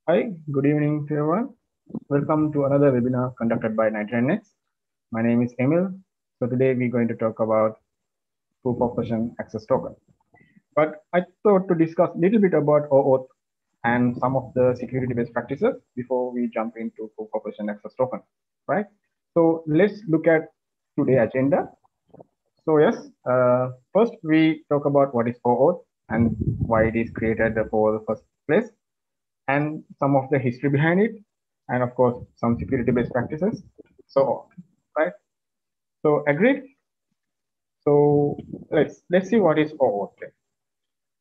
Hi, good evening to everyone. Welcome to another webinar conducted by 99x. My name is Emil. So today we're going to talk about proof of possession access token. But I thought to discuss a little bit about OAuth and some of the security best practices before we jump into proof of possession access token, right? So let's look at today's agenda. So yes, first we talk about what is OAuth and why it is created for the first place, and some of the history behind it, and of course some security best practices, so on, right? So agreed. So let's see what is OAuth.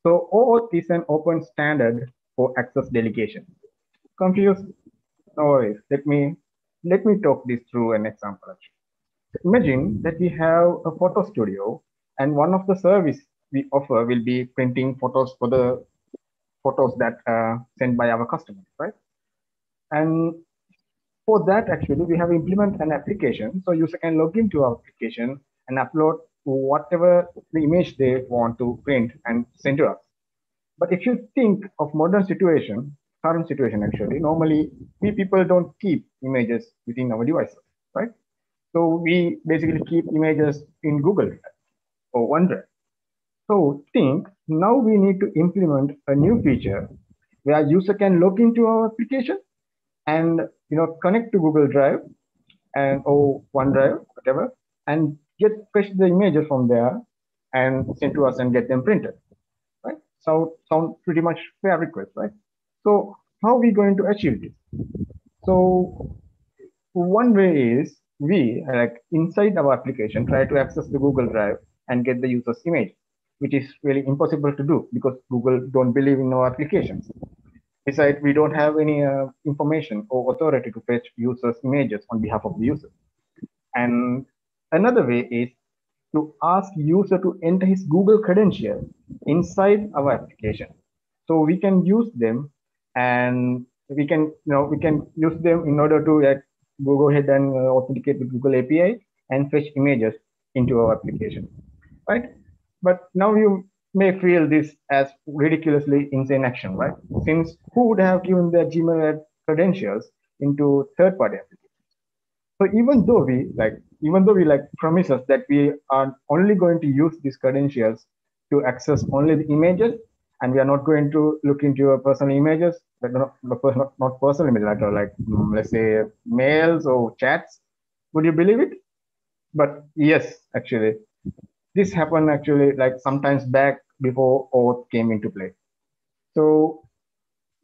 So OAuth is an open standard for access delegation. Confused? No worries. Let me talk this through an example. Imagine that we have a photo studio, and one of the service we offer will be printing photos for the photos that are sent by our customers, right? And for that, actually, we have implement an application. So user can log into our application and upload whatever the image they want to print and send to us. But if you think of modern situation, current situation, actually, normally we people don't keep images within our devices, right? So we basically keep images in Google Drive or OneDrive. So think now we need to implement a new feature where user can log into our application and connect to Google Drive and or OneDrive, whatever, and get fetch the images from there and send to us and get them printed, right? So sound pretty much fair request, right? So how are we going to achieve this? So one way is we like inside our application try to access the Google Drive and get the user's image, which is really impossible to do because Google don't believe in our applications. Besides, we don't have any information or authority to fetch users' images on behalf of the user. And another way is to ask user to enter his Google credentials inside our application. So we can use them, and we can use them in order to go ahead and authenticate with Google API and fetch images into our application, right? But now you may feel this as ridiculously insane action, right? Since who would have given their Gmail credentials into third-party applications? So even though we promise us that we are only going to use these credentials to access only the images, and we are not going to look into your personal images, but not personal images, let's say mails or chats. Would you believe it? But yes, actually, this happened actually like sometimes back before OAuth came into play. So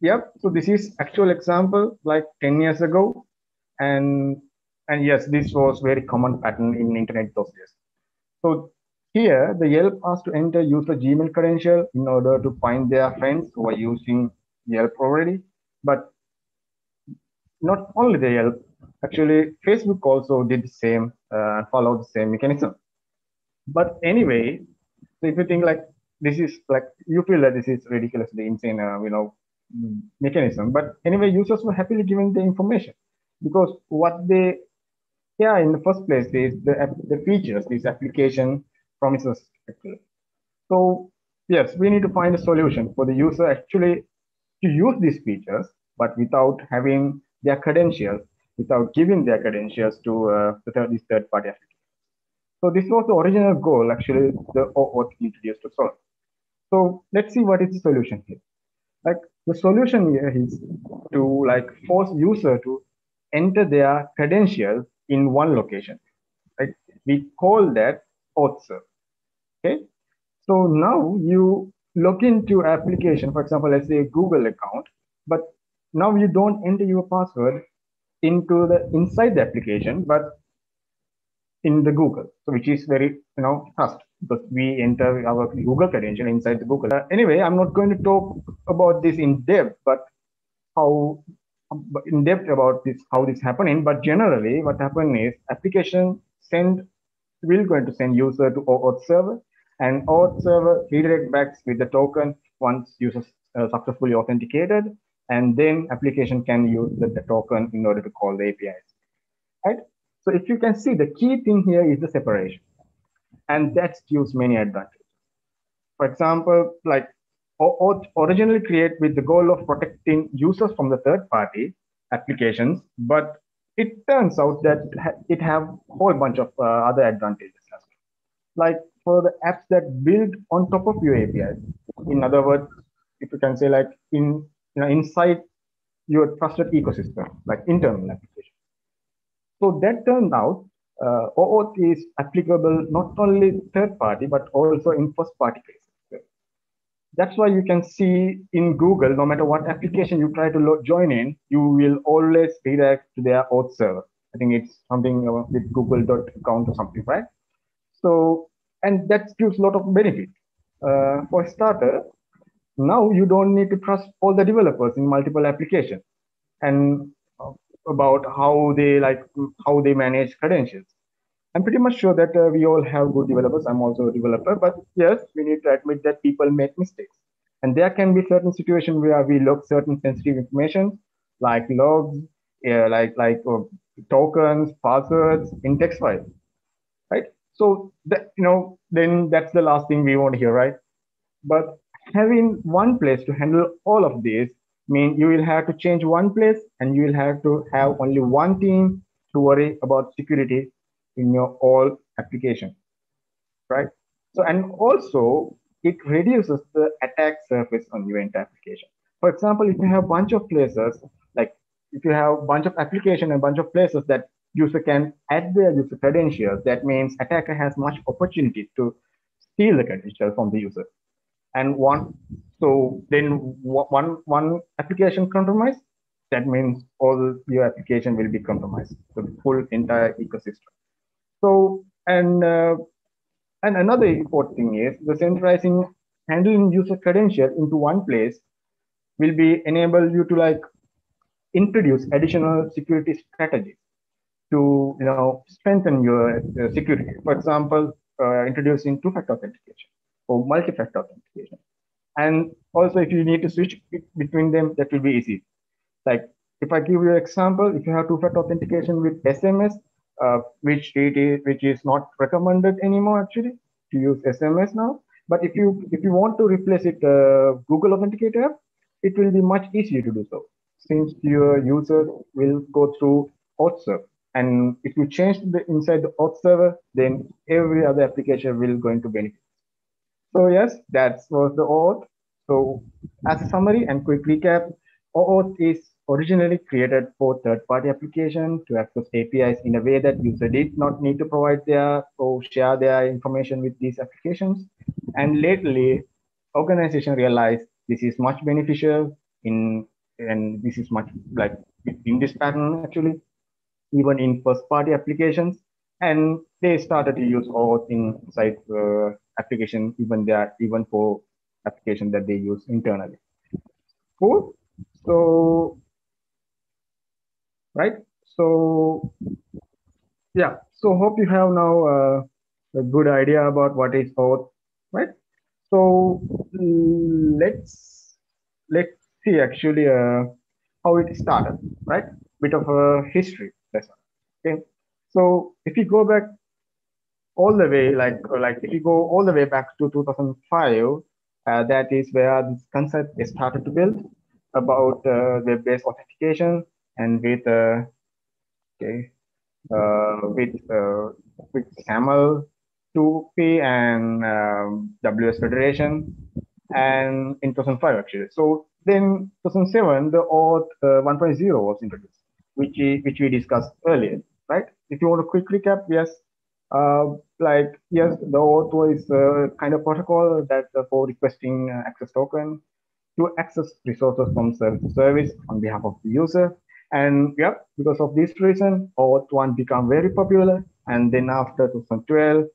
yep, so this is actual example like 10 years ago, and and yes, this was very common pattern in internet those days. So here the Yelp asks to enter user Gmail credential in order to find their friends who are using Yelp already. But not only the Yelp, actually Facebook also did the same and followed the same mechanism. But anyway, so if you think like this is like you feel that this is ridiculously insane, mechanism. But anyway, users were happily given the information because what they in the first place is the features this application promises actually. So yes, we need to find a solution for the user actually to use these features, but without having their credentials, without giving their credentials to these third-party applications. So this was the original goal actually the OAuth introduced to solve. So let's see what is the solution here. Like the solution here is to like force user to enter their credentials in one location. Right? We call that auth serve. Okay. So now you log into application, for example, let's say a Google account, but now you don't enter your password into the inside the application, but in the Google, so which is very fast because we enter our Google credential inside the Google. Anyway, I'm not going to talk about this in depth, but how in depth about this how this happening. But generally, what happened is application send will going to send user to OAuth server, and OAuth server redirect back with the token once user successfully authenticated, and then application can use the token in order to call the APIs. Right? So if you can see, the key thing here is the separation, and that gives many advantages. For example, like OAuth originally created with the goal of protecting users from the third-party applications, but it turns out that it have a whole bunch of other advantages as well. Like for the apps that build on top of your APIs. In other words, if you can say like inside your trusted ecosystem, like internal applications. So that turned out OAuth is applicable not only third party, but also in first party cases. That's why you can see in Google, no matter what application you try to join in, you will always redirect to their auth server. I think it's something with google.account or something, right? So, and that gives a lot of benefit. For starter, now you don't need to trust all the developers in multiple applications and about how they manage credentials. I'm pretty much sure that we all have good developers. I'm also a developer, but yes, we need to admit that people make mistakes. And there can be certain situations where we log certain sensitive information, like logs, tokens, passwords in text files, right? So that, then that's the last thing we want to hear, right? But having one place to handle all of this means you will have to change one place and you will have to have only one team to worry about security in your all application, right? So, and also it reduces the attack surface on your entire application. For example, if you have a bunch of places, like if you have a bunch of application and a bunch of places that user can add their user credentials, that means attacker has much opportunity to steal the credentials from the user. And one application compromise, that means all your application will be compromised, the full entire ecosystem. So, and another important thing is the centralizing handling user credential into one place will be enable you to introduce additional security strategies to strengthen your security. For example, introducing two-factor authentication or multi-factor authentication. And also, if you need to switch between them, that will be easy. Like if I give you an example, if you have two-factor authentication with SMS, which is not recommended anymore actually to use SMS now. But if you want to replace it Google Authenticator app, it will be much easier to do so, since your user will go through auth server. And if you change inside the auth server, then every other application will going to benefit. So yes, that was the OAuth. So as a summary and quick recap, OAuth is originally created for third-party application to access APIs in a way that user did not need to provide their or share their information with these applications. And lately, organization realized this is much beneficial and this is much like in this pattern actually, even in first-party applications. And they started to use OAuth inside application, even for application that they use internally. Cool. So, right. So, yeah. So hope you have now a good idea about what is OAuth, right? So let's see actually how it started, right? Bit of a history lesson. Okay. So if you go back all the way, like if you go all the way back to 2005, that is where this concept is started to build about web-based authentication and with with SAML 2P and WS Federation, and in 2005 actually. So then 2007 the OAuth 1.0 was introduced, which we discussed earlier, right? If you want a quick recap, yes. Yes, the OAuth is a kind of protocol that for requesting access token to access resources from service to service on behalf of the user. And yeah, because of this reason, OAuth 1 became very popular. And then after 2012,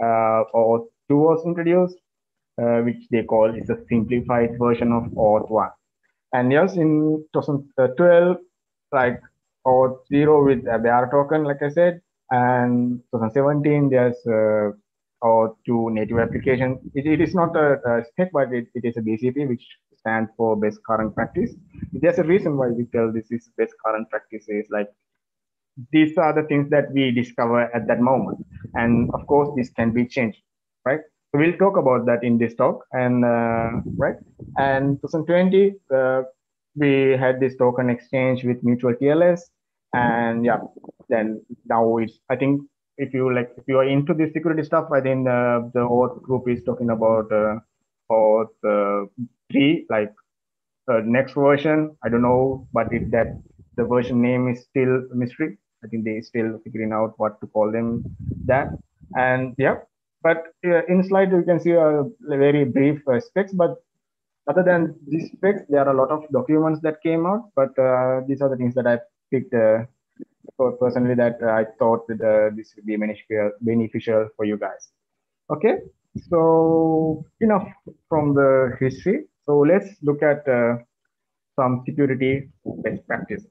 OAuth 2 was introduced, which they call is a simplified version of OAuth 1. And yes, in 2012, like OAuth 0 with a bearer token, like I said, and 2017, there's OAuth 2 native application. It is not a spec, but it is a BCP, which stands for best current practice. There's a reason why we tell this is best current practice is like, these are the things that we discover at that moment. And of course, this can be changed, right? So we'll talk about that in this talk. And right, and 2020 we had this token exchange with mutual TLS, and yeah, then now it's, I think if you are into this security stuff, I think the OAuth group is talking about OAuth 3, like next version. I don't know, but if that the version name is still a mystery, I think they still figuring out what to call them that. And yeah, but in slide you can see a very brief specs, but other than these specs, there are a lot of documents that came out, but these are the things that I picked personally that I thought that this would be beneficial for you guys. Okay, so enough from the history. So let's look at some security best practices.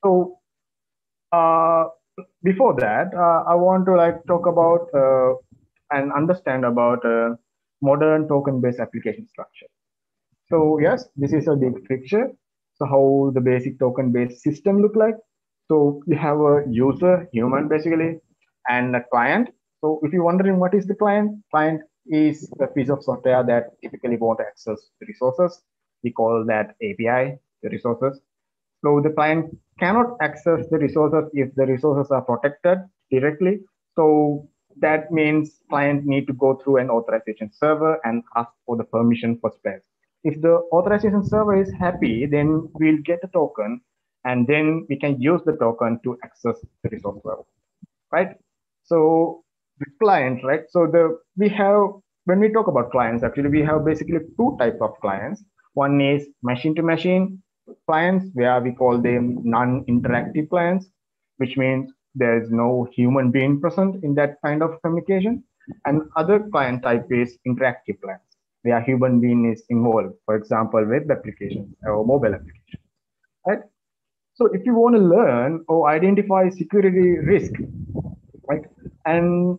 So uh, before that, I want to talk about and understand about modern token-based application structure. So yes, this is a big picture. So how the basic token-based system look like. So you have a user, human basically, and a client. So if you're wondering what is the client is a piece of software that typically want to access the resources. We call that API, the resources. So the client cannot access the resources if the resources are protected directly. So that means client need to go through an authorization server and ask for the permission for space. If the authorization server is happy, then we'll get a token and then we can use the token to access the resource server, right? So the client, right? So when we talk about clients, actually we have basically two types of clients. One is machine to machine clients, where we call them non-interactive clients, which means there's no human being present in that kind of communication. And other client type is interactive clients, where human being is involved, for example, web applications or mobile applications, right? So if you want to learn or identify security risk, right? And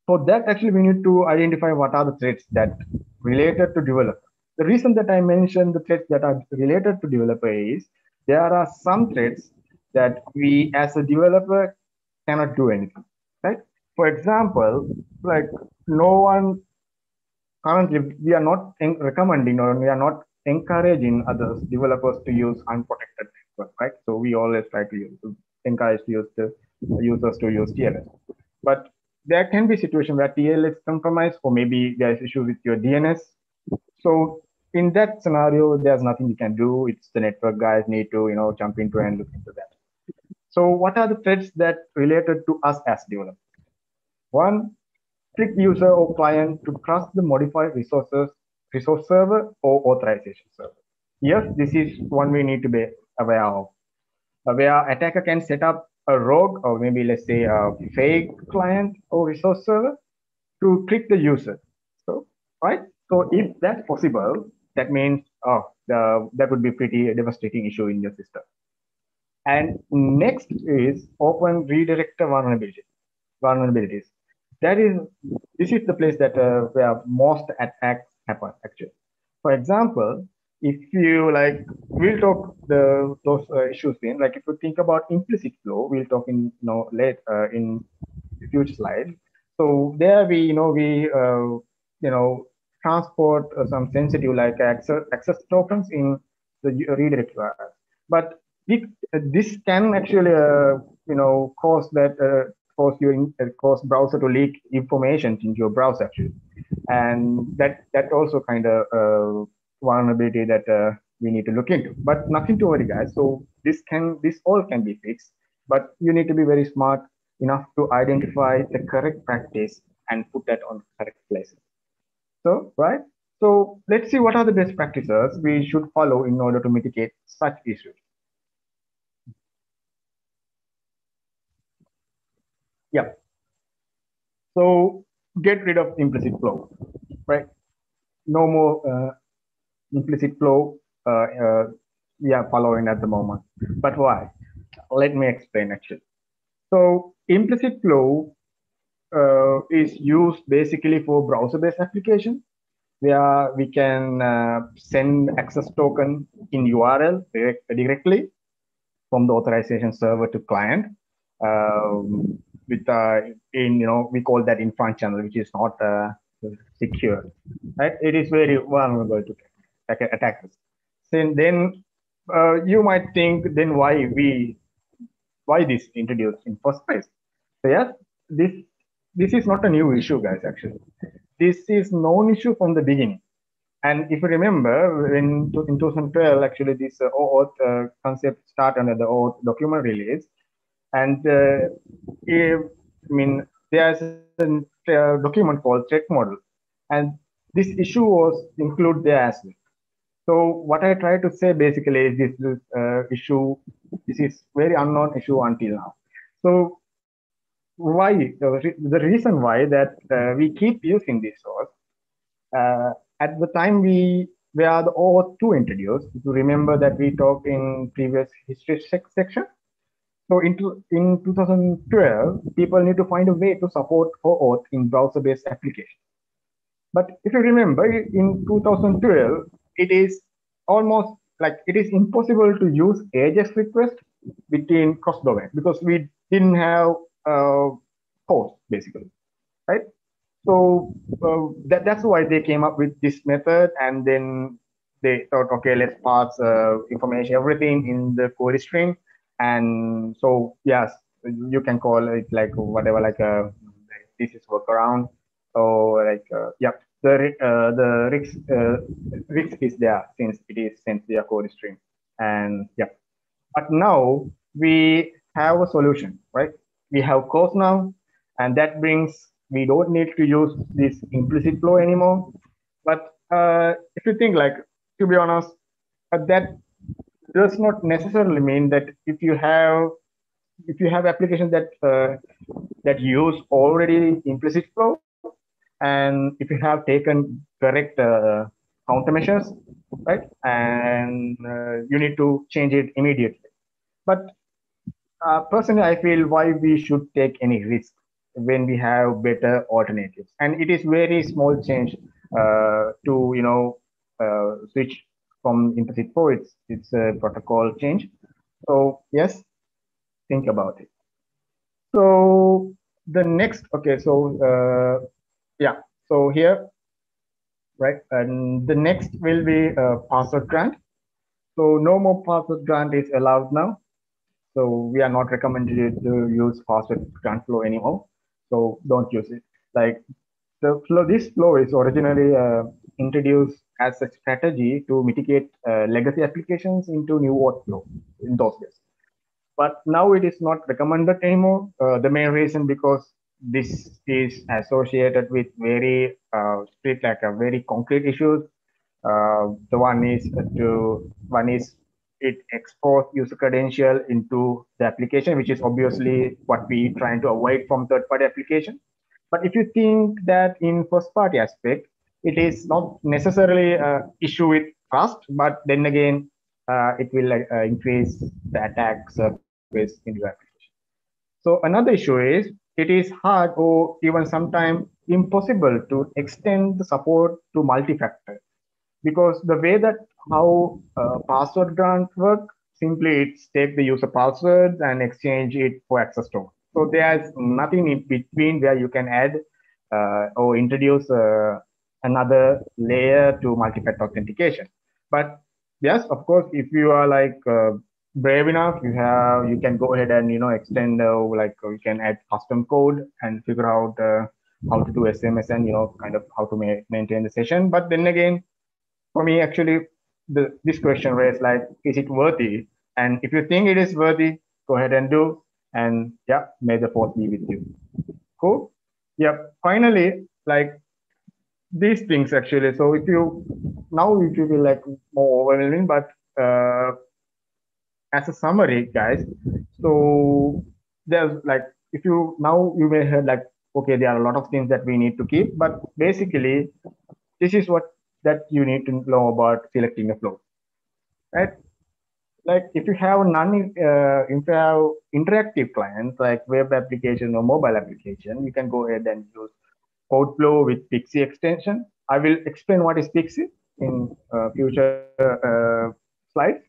for that, actually, we need to identify what are the threats that related to developer. The reason that I mentioned the threats that are related to developer is there are some threats that we as a developer cannot do anything, right? For example, like no one currently, we are not recommending or we are not encouraging other developers to use unprotected network, right? So we always try to encourage to use the users to use TLS. But there can be situation where TLS is compromised, or maybe there's issue with your DNS. So in that scenario, there's nothing you can do. It's the network guys need to jump into and look into that. So what are the threats that related to us as developers? One, click user or client to trust the modified resource server or authorization server. Yes, this is one we need to be aware of. Where attacker can set up a rogue or maybe let's say a fake client or resource server to trick the user. So, right? So if that's possible, that means that would be pretty devastating issue in your system. And next is open redirector vulnerabilities. This is the place that where most attacks happen actually. For example, if you we'll talk those issues in if you think about implicit flow, we'll talk in late in the future slide. So there we transport some sensitive access tokens in the redirect wires, but this can actually cause browser to leak information into your browser actually, and that also kind of vulnerability that we need to look into. But nothing to worry, guys. So this all can be fixed, but you need to be very smart enough to identify the correct practice and put that on correct places. So right. So let's see what are the best practices we should follow in order to mitigate such issues. Yeah. So get rid of implicit flow, right? No more implicit flow we are following at the moment. But why? Let me explain actually. So implicit flow is used basically for browser-based application, where we can send access token in URL directly from the authorization server to client. with we call that in front channel, which is not secure, right? It is very vulnerable to attackers. So then you might think, then why this introduced in first place? So yes, this is not a new issue, guys. Actually, this is known issue from the beginning. And if you remember, in 2012, actually, this OAuth concept started under the OAuth document release. And there's a document called threat model. And this issue was included there as well. So what I try to say basically is this issue, this is very unknown issue until now. So why, the reason why that we keep using this source, at the time where the OAuth 2 introduced, if you remember that we talked in previous history section. So in 2012, people need to find a way to support OAuth in browser-based applications. But if you remember, in 2012, it is almost like it is impossible to use AJAX request between cross-domain because we didn't have host, basically, right? So that's why they came up with this method, and then they thought, okay, let's pass information, everything in the query string. And so, yes, you can call it like whatever, like this is workaround. So like, yeah, the risk is there since it is sent via query string. And yeah, but now we have a solution, right? We have cause now, and that brings, we don't need to use this implicit flow anymore. But if you think, like, to be honest, that does not necessarily mean that if you have applications that that use already implicit flow, and if you have taken correct countermeasures, right, and you need to change it immediately. But personally, I feel why we should take any risk when we have better alternatives, and it is very small change to switch from implicit flow. It's a protocol change. So yes, think about it. So the next, okay, so yeah, so here, right, and the next will be password grant. So no more password grant is allowed now. So we are not recommended to use password grant flow anymore. So don't use it. Like this flow is originally introduced as a strategy to mitigate legacy applications into new workflow in those days. But now it is not recommended anymore. The main reason because this is associated with very strict, like a very concrete issues. The one is it expose user credential into the application, which is obviously what we trying to avoid from third-party application. But if you think that in first-party aspect, it is not necessarily an issue with trust, but then again, it will increase the attack surface into the application. So another issue is it is hard or even sometimes impossible to extend the support to multi-factor, because the way that how password grants work, simply it's take the user passwords and exchange it for access token. So there's nothing in between where you can add or introduce another layer to multi-factor authentication. But yes, of course, if you are like brave enough, you can go ahead and extend like you can add custom code and figure out how to do SMS and kind of how to maintain the session. But then again, for me, actually, this question raised like, is it worthy? And if you think it is worthy, go ahead and do. And yeah, may the force be with you. Cool. Yeah. Finally, like these things actually. So if you feel like more overwhelming, but as a summary, guys, so there's like, if you may have like, okay, there are a lot of things that we need to keep, but basically this is what that you need to know about selecting a flow, right? Like if you have interactive clients like web application or mobile application, you can go ahead and use code flow with Pxc extension. I will explain what is Pxc in future slides.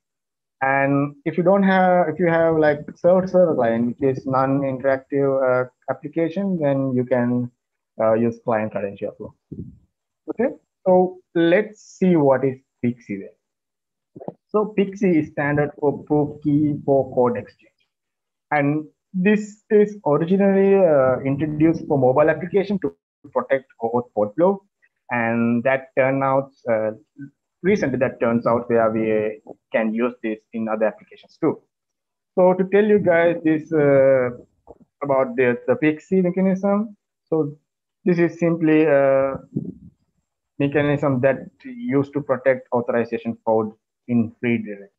And if you have like server client, which is non-interactive application, then you can use client credential flow. Okay, so let's see what is Pxc then. So Pxc is standard for proof key for code exchange. And this is originally introduced for mobile application to protect OAuth code flow. And that turned out, recently that turns out where we can use this in other applications too. So to tell you guys this about the Pxc mechanism, so this is simply a mechanism that used to protect authorization code in free directory.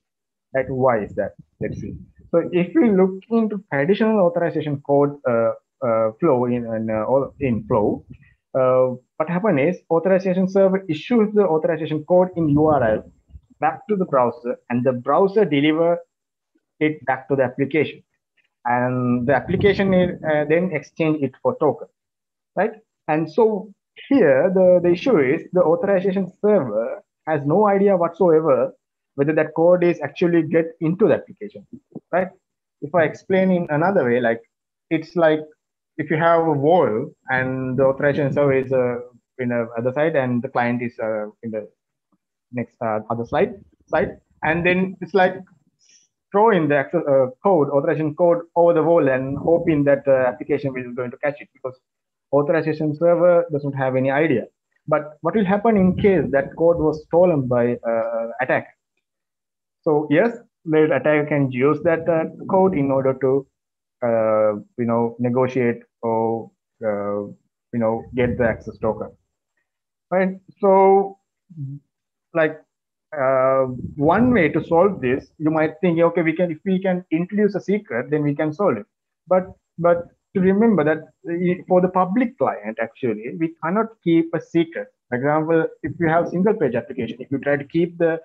Right? Why is that? Let's see. So if we look into traditional authorization code flow in Flow, what happens is authorization server issues the authorization code in URL back to the browser, and the browser deliver it back to the application, and the application is, then exchange it for token, right? And so here the issue is the authorization server has no idea whatsoever whether that code is actually get into the application, right? If I explain in another way, like it's like if you have a wall and the authorization server is in the other side and the client is in the next other side, and then it's like throw in the access, code, authorization code over the wall and hoping that the application is going to catch it, because authorization server doesn't have any idea. But what will happen in case that code was stolen by attacker? So yes, the attacker can use that code in order to negotiate or get the access token. Right. So like one way to solve this, you might think, okay, if we can introduce a secret, then we can solve it. But to remember that for the public client, actually, we cannot keep a secret. For example, if you have single page application, if you try to keep a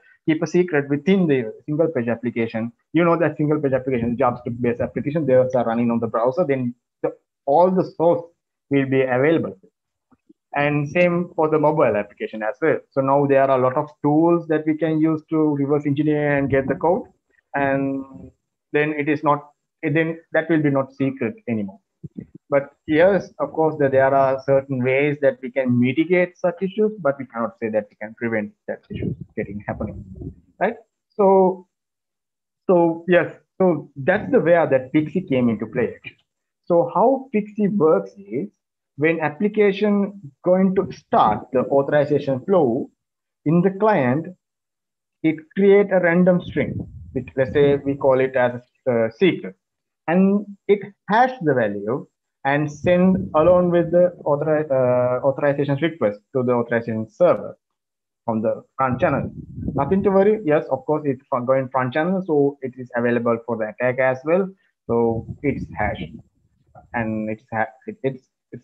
secret within the single page application, you know that single page application, JavaScript based application, they are running on the browser, then all the source will be available. And same for the mobile application as well. So now there are a lot of tools that we can use to reverse engineer and get the code, and then then that will be not secret anymore. But yes, of course, there are certain ways that we can mitigate such issues, but we cannot say that we can prevent that issue happening, right? So yes, so that's the where that Pxc came into play. So how Pxc works is, when application going to start the authorization flow in the client, it create a random string, which let's say we call it as a secret, and it hash the value and send along with the authorization request to the authorization server from the front channel. Nothing to worry. Yes, of course, it's going front channel, so it is available for the attacker as well. So it's hashed, and it's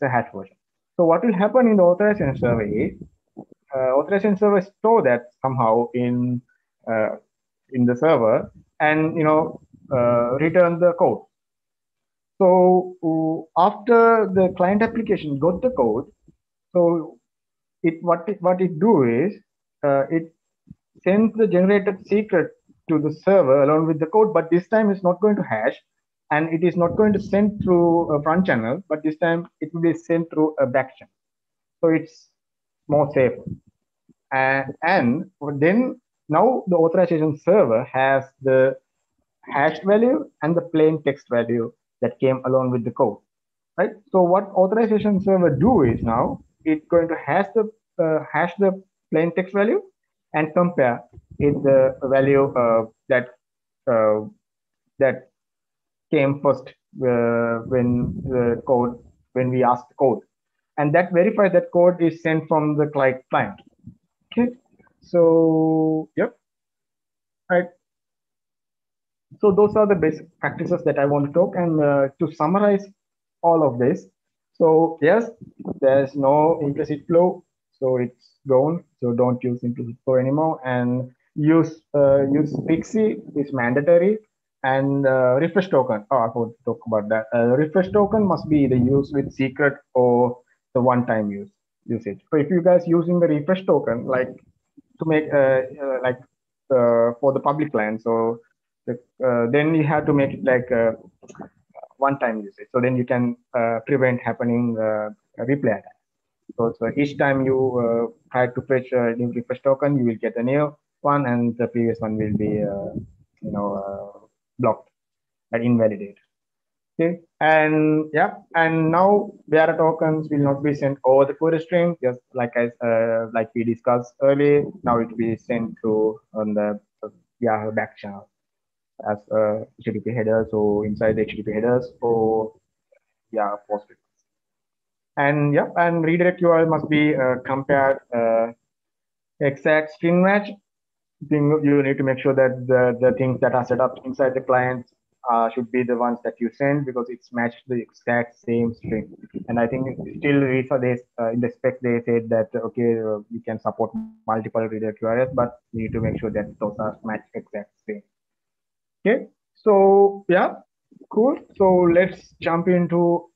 a hash version. So what will happen in the authorization server is authorization server store that somehow in the server, and return the code. So after the client application got the code, so what it do is it sends the generated secret to the server along with the code, but this time it's not going to hash, and it is not going to send through a front channel, but this time it will be sent through a back channel. So it's more safe. And then now the authorization server has the hashed value and the plain text value that came along with the code, right? So what authorization server do is now it's going to hash the plain text value and compare it the value that came first when we asked the code, and that verifies that code is sent from the client. Okay, so yep, right. So those are the basic practices that I want to talk. And to summarize all of this, so yes, there's no implicit flow, so it's gone. So don't use implicit flow anymore, and use Pxc is mandatory. And refresh token. Oh, I forgot to talk about that. Refresh token must be either used with secret or the one-time usage. So if you guys using the refresh token, like to make for the public client, so then you have to make it like one-time usage. So then you can prevent happening replay attack. So each time you try to fetch a new refresh token, you will get a new one, and the previous one will be blocked and invalidated. Okay, and yeah, and now bearer tokens will not be sent over the query string, just like we discussed earlier. Now it will be sent to on the back channel as HTTP headers, or inside the HTTP headers, or post requests. And yeah, and redirect URL must be compared exact string match. You need to make sure that the things that are set up inside the client should be the ones that you send, because it's matched the exact same string. And I think still in the spec they said that okay, we can support multiple redirect URLs, but we need to make sure that those are matched exact same. Okay, so yeah, cool. So let's jump into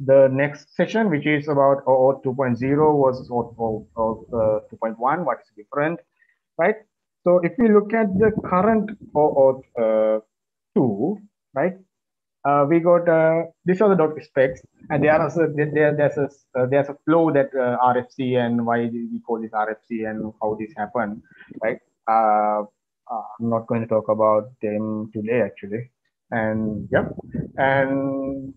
the next session, which is about OAuth 2.0 versus OAuth 2.1. What is different, right? So if we look at the current OAuth 2, right? We got these are the specs, and there's a flow that RFC, and why we call this RFC and how this happened, right? I'm not going to talk about them today actually, and and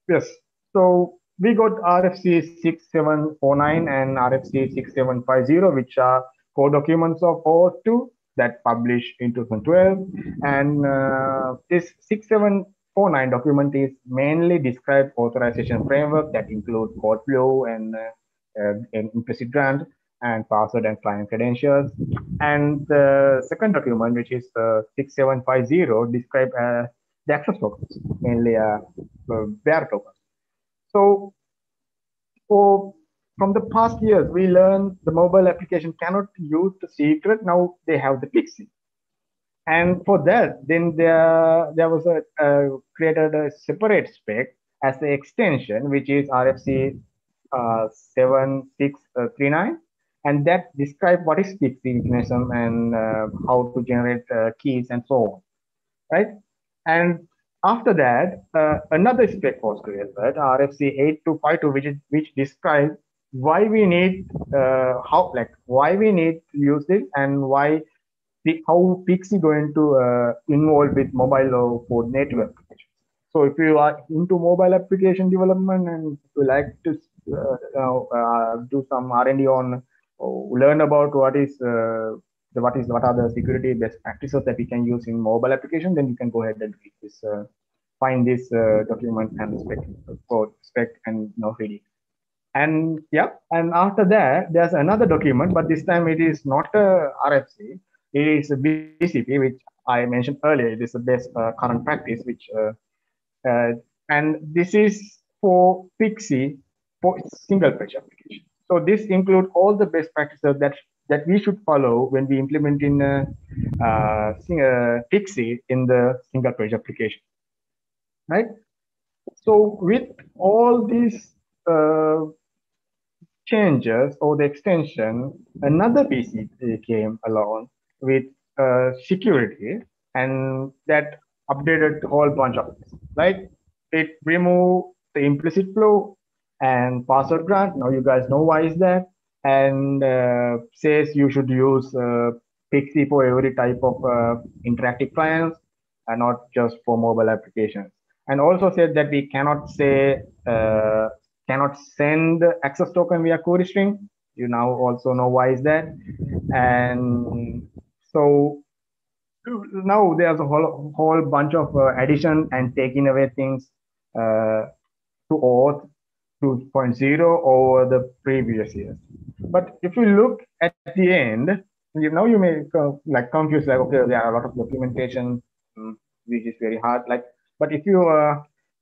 yes. So we got RFC 6749 and RFC 6750, which are core documents of OAuth 2 that published in 2012. And this 6749 document is mainly described authorization framework that includes code flow and implicit grant and password and client credentials. And the second document, which is 6750, describe the access tokens, mainly bearer tokens. So from the past years, we learned the mobile application cannot use the secret. Now they have the Pxc. And for that, then there was created a separate spec as the extension, which is RFC 7639. And that describes what is Pxc mechanism and how to generate keys and so on, right? And after that, another spec was created, RFC 8252, which describes why we need why we need to use it, and how Pxc going to involve with mobile or for native applications. So if you are into mobile application development and you like to do some R&D on, learn about what are the security best practices that we can use in mobile application, then you can go ahead and read this, find this document and spec and read it. And and after that, there's another document, but this time it is not a RFC. It is a BCP, which I mentioned earlier. It is the best current practice, which and this is for Pxc for single page application. So this includes all the best practices that we should follow when we implement in Pxc in the single page application, right? So with all these changes or the extension, another BCP came along with security, and that updated a whole bunch of things. Like it removed the implicit flow and password grant. Now you guys know why is that, and says you should use Pxc for every type of interactive clients and not just for mobile applications. And also said that we cannot say cannot send access token via query string. You now also know why is that. And so now there's a whole bunch of addition and taking away things to OAuth 2.0 over the previous years. But if you look at the end, you may confuse, like, okay, there are a lot of documentation, which is very hard. But if you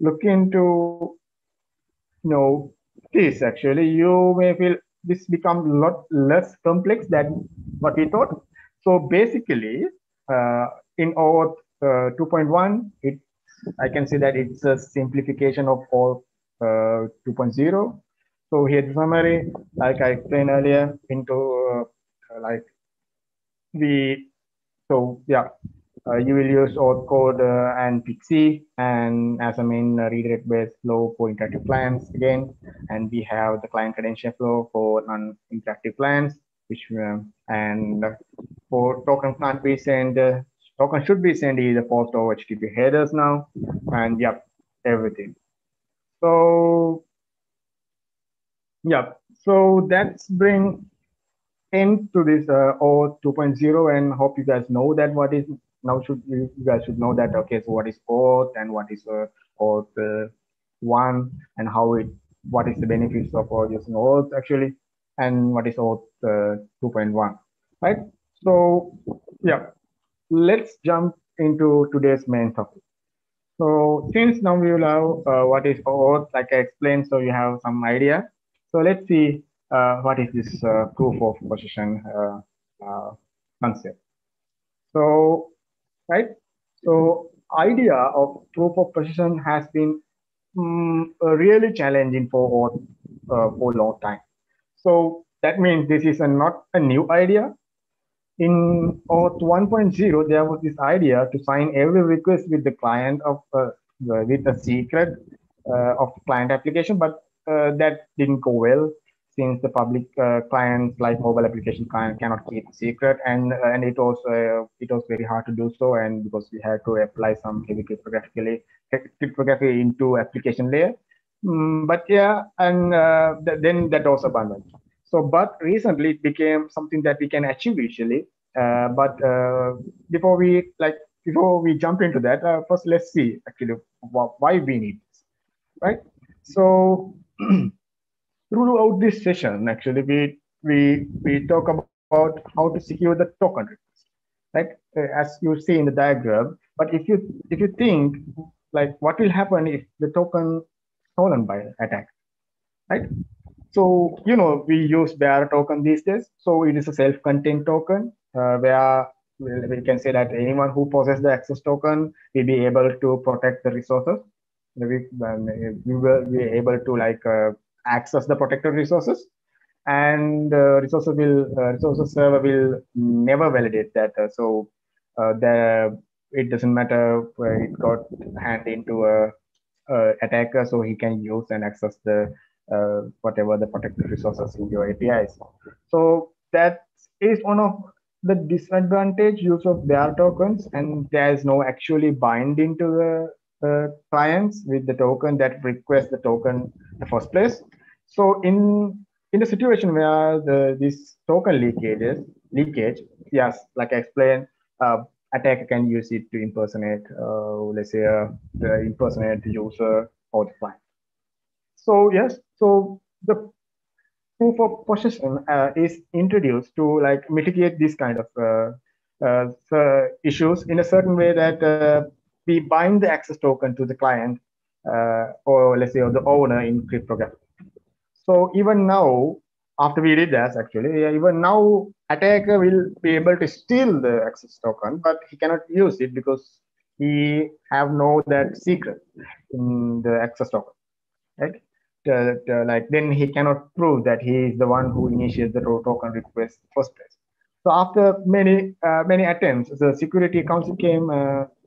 look into this, actually, you may feel this becomes a lot less complex than what we thought. So basically, in OAuth 2.1, I can say that it's a simplification of OAuth 2.0. So here's the summary, like I explained earlier, into You will use OAuth code and Pxc and as a main redirect based flow for interactive clients again. And we have the client credential flow for non-interactive clients, which and for token can't be sent. Token should be sent either post or HTTP headers now, and yep, everything. So yeah, so that's bring end to this OAuth 2.0, and hope you guys know that what is now should you guys should know that okay, so what is OAuth and what is OAuth 1 and how it what is the benefits of using OAuth actually and what is OAuth 2.1, right? So yeah, let's jump into today's main topic. So since now we will have what is OAuth, like I explained, so you have some idea. So let's see what is this proof of possession concept. So, right? So idea of proof of possession has been really challenging for OAuth for a long time. So that means this is not a new idea. In OAuth 1.0, there was this idea to sign every request with the client of with a secret of client application, but that didn't go well since the public clients like mobile application client cannot keep secret, and it was very hard to do so, and because we had to apply some heavy cryptography into application layer. But yeah, and then that was abandoned. So, but recently it became something that we can achieve easily. But before we jump into that, first let's see actually why we need this, right? So throughout this session, actually we talk about how to secure the token request, right? As you see in the diagram. But if you think like what will happen if the token stolen by attack, right? So, we use bearer token these days. So it is a self-contained token where we can say that anyone who possesses the access token will be able to protect the resources. We will be able to access the protected resources, and resources server will never validate that. The it doesn't matter where it got hand into a attacker, so he can use and access the whatever the protected resources in your APIs. So that is one of the disadvantage use of bearer tokens, and there is no actually binding to the clients with the token that requests the token in the first place. So in the situation where this token leakage, yes, like I explained, attacker can use it to impersonate, let's say, impersonate the user or the client. So yes, so the proof of possession is introduced to mitigate this kind of issues in a certain way that we bind the access token to the client or let's say or the owner in cryptography. So even now, after we did that, actually, even now, attacker will be able to steal the access token, but he cannot use it because he have no that secret in the access token, right? Then he cannot prove that he is the one who initiates the token request in the first place. So after many attempts, the Security Council came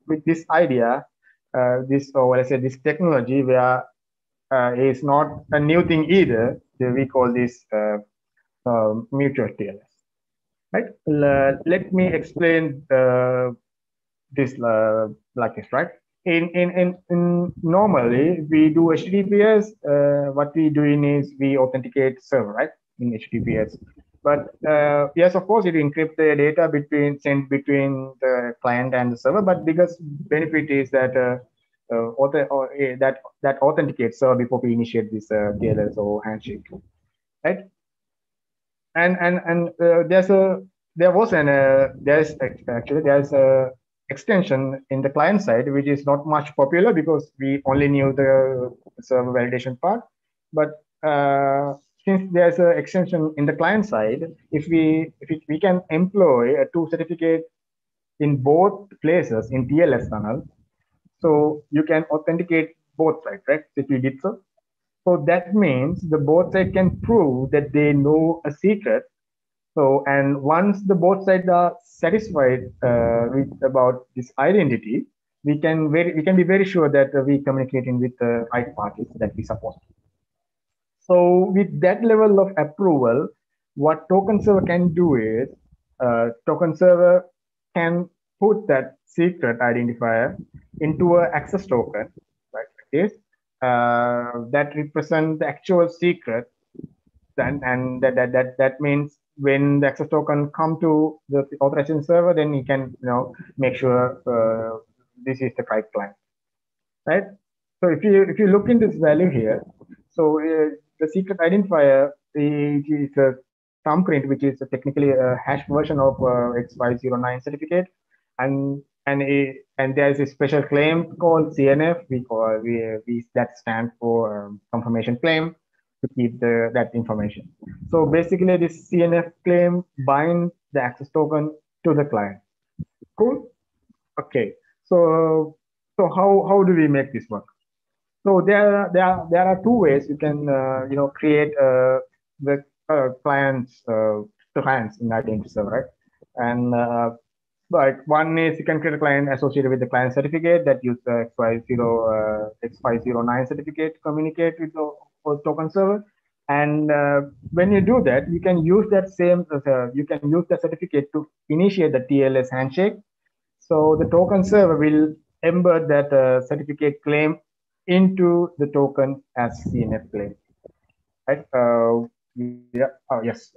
with this idea, or let's say this technology where is not a new thing either. We call this mutual TLS, right? Let me explain this like this, right? In normally we do HTTPS. What we doing is we authenticate server, right? In HTTPS, but yes, of course, it encrypts the data sent between the client and the server. But biggest benefit is that that authenticates server before we initiate this TLS or handshake, right? And there's a extension in the client side which is not much popular because we only knew the server validation part. But since there's an extension in the client side, if we can employ a two certificate in both places in TLS tunnel, so you can authenticate both sides, right? If you did so. So that means the both side can prove that they know a secret So, and once the both sides are satisfied with about this identity, we can be very sure that we communicating with the right parties that we support. So with that level of approval, what token server can do is token server can put that secret identifier into a access token, right? Like this, that represent the actual secret, and that means when the access token come to the authorization server, then you can make sure this is the right client, right? So if you look in this value here, so the secret identifier is a thumbprint, which is technically a hash version of X509 certificate, and there is a special claim called CNF. We that stands for confirmation claim to keep that information. So basically, this CNF claim binds the access token to the client. Cool. Okay. So how do we make this work? So there are two ways you can create the clients in identity server, right? And but one is you can create a client associated with the client certificate that use the X509 certificate to communicate with the token server. And when you do that, you can use that you can use the certificate to initiate the TLS handshake. So the token server will embed that certificate claim into the token as CNF claim, right? Yeah, oh, yes,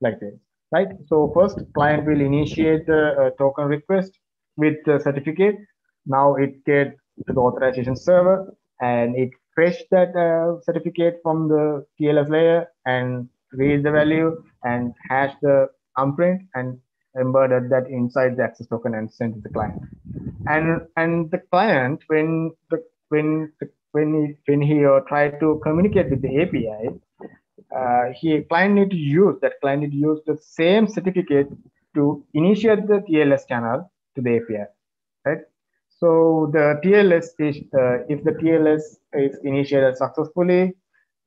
like this, right? So first, client will initiate the token request with the certificate. Now it gets to the authorization server and it fetch that certificate from the TLS layer and read the value and hash the thumbprint and embedded that inside the access token and send to the client. And the client, when he try to communicate with the API, client need to use the same certificate to initiate the TLS channel to the API, right? So the TLS is if the TLS is initiated successfully,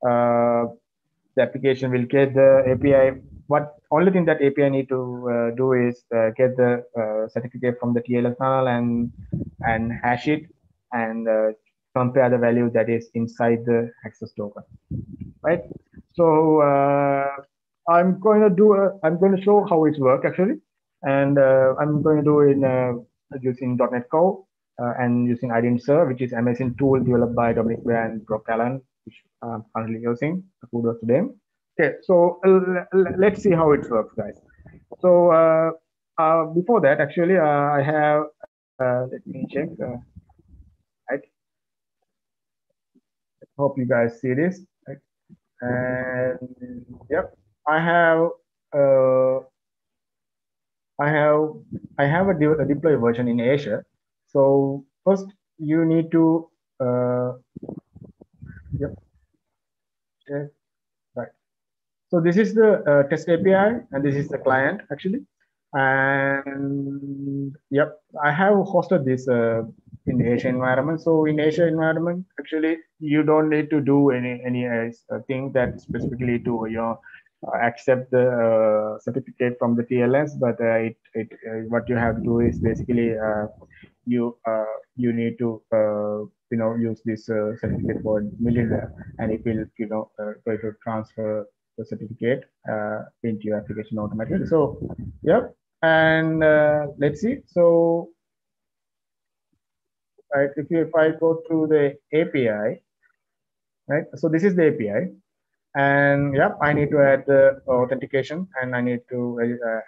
the application will get the API. What only thing that API need to do is get the certificate from the TLS channel and hash it and compare the value that is inside the access token, right? So I'm going to show how it works actually, and I'm going to do it using .NET Core and using Identity Server, which is amazing tool developed by Dominic Ware and Brock Allen, which I'm currently using. Kudos to them. Okay, so let's see how it works, guys. So before that, actually, I have let me check. I hope you guys see this. Right? And yep, I have uh, I have a deploy version in Asia. So first you need to yep, check, right. So this is the test API and this is the client actually. And yep, I have hosted this in the Asia environment. So in Asia environment, actually, you don't need to do any thing that specifically to accept the certificate from the TLS, but what you have to do is basically you need to use this certificate for middleware, and it will try to transfer the certificate into your application automatically. So yep, and let's see. So right, if I go to the API, right? So this is the API. And yep, I need to add the authentication, and I need to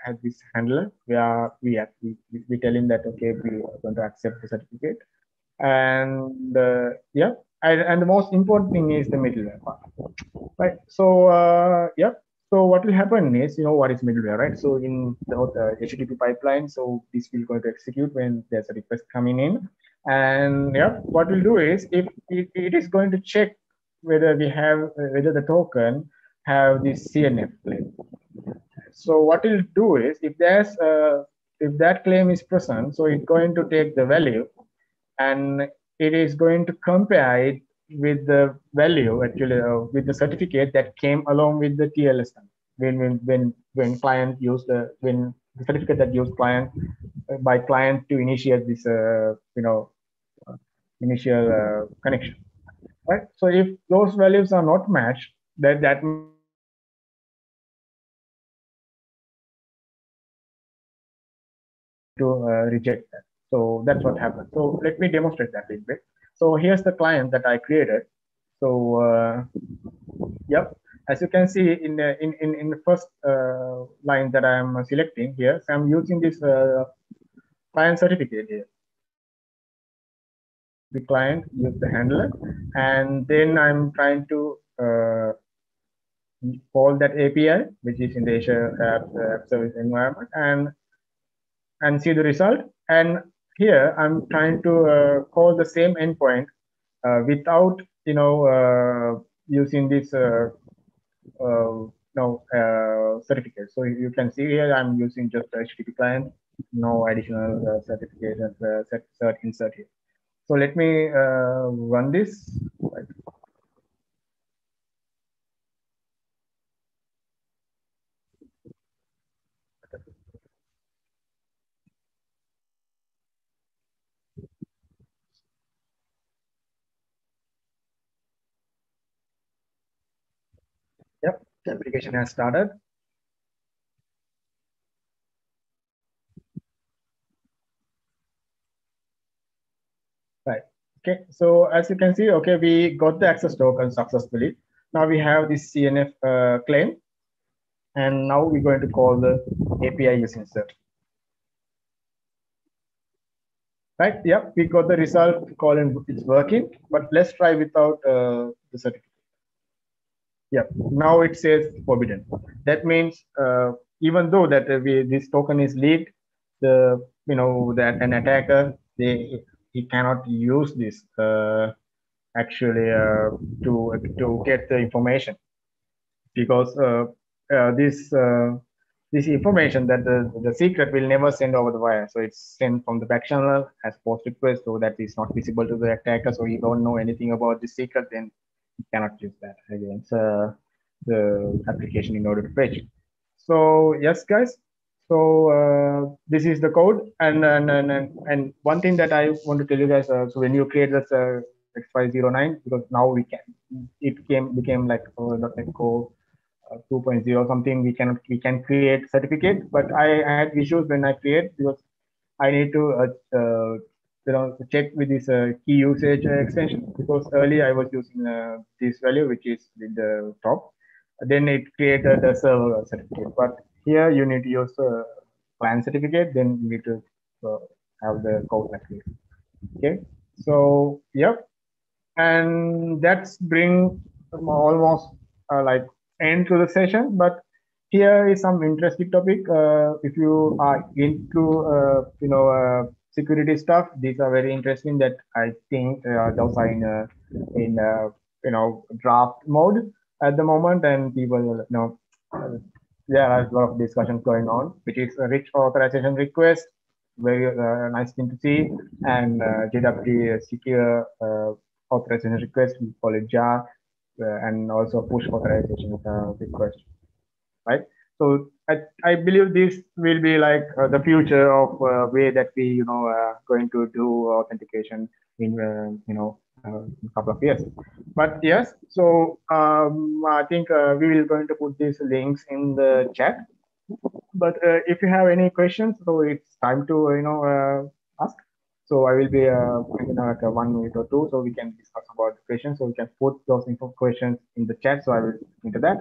add this handler. We tell him that okay, we are going to accept the certificate, and yeah, and the most important thing is the middleware part, right? So yep. So what will happen is, what is middleware, right? So in the HTTP pipeline, so this will going to execute when there's a request coming in, and yeah, what we'll do is if it is going to check whether whether the token have this CNF claim. So what it'll do is if that claim is present, so it's going to take the value and it is going to compare it with the value actually with the certificate that came along with the TLS. when client use when the certificate that use client by client to initiate this initial connection, right? So if those values are not matched, then that means to reject that. So that's what happened. So let me demonstrate that a little bit. So here's the client that I created. So yep, as you can see in the first line that I'm selecting here, so I'm using this client certificate here. The client use the handler, and then I'm trying to call that API, which is in the Azure App Service environment, and see the result. And here I'm trying to call the same endpoint without using this no certificate. So you can see here I'm using just HTTP client, no additional certifications, cert insert here. So let me run this. Right. Yep, the application has started. Right. Okay. So as you can see, okay, we got the access token successfully. Now we have this CNF claim, and now we're going to call the API using cert. Right. Yep. We got the result. Calling it's working, but let's try without the certificate. Yeah, now it says forbidden. That means even though that this token is leaked, the that an attacker he cannot use this actually to get the information, because this information that the secret will never send over the wire. So it's sent from the back channel as post request, so that is not visible to the attacker. So he don't know anything about the secret, then he cannot use that against the application in order to fetch it. So yes, guys. So this is the code, and one thing that I want to tell you guys. So when you create this X509, because now it became like .NET Core 2.0 something, we can create certificate, but I had issues when I create, because I need to check with this key usage extension, because earlier I was using this value which is in the top, then it created the server certificate, but here you need to use client certificate, then you need to uh, have the code like this. Okay, so yep, and that's bring almost like end to the session, but here is some interesting topic. If you are into security stuff, these are very interesting, that I think those are in draft mode at the moment, and people uh, there are a lot of discussions going on, which is a rich authorization request, very nice thing to see, and JWT secure authorization request, we call it jar, and also push authorization request, right? So I believe this will be like the future of way that we going to do authentication in a couple of years. But yes, so I think we will going to put these links in the chat. But if you have any questions, so it's time to ask. So I will be like 1 minute or two, so we can discuss about the questions. So we can put those info questions in the chat. So I will into that.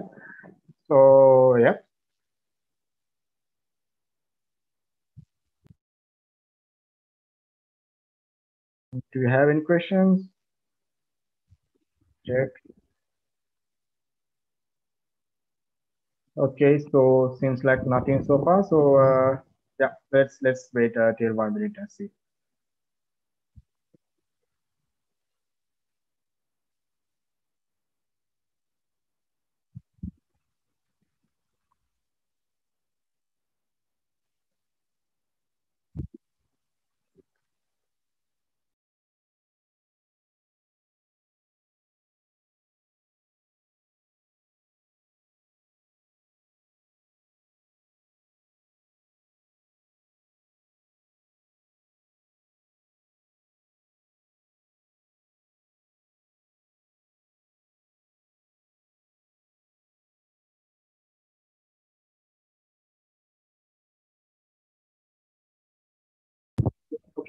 So yeah. Do you have any questions? Check. Okay, so seems like nothing so far. So yeah, let's wait till 1 minute and see.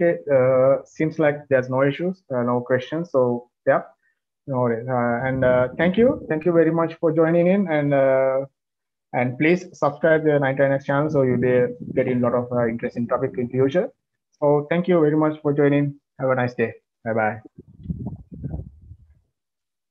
Okay, seems like there's no issues, no questions. So yeah, no worries. Thank you very much for joining in, and please subscribe to the 99x channel so you'll be getting a lot of interesting topic in future. So thank you very much for joining. Have a nice day. Bye bye.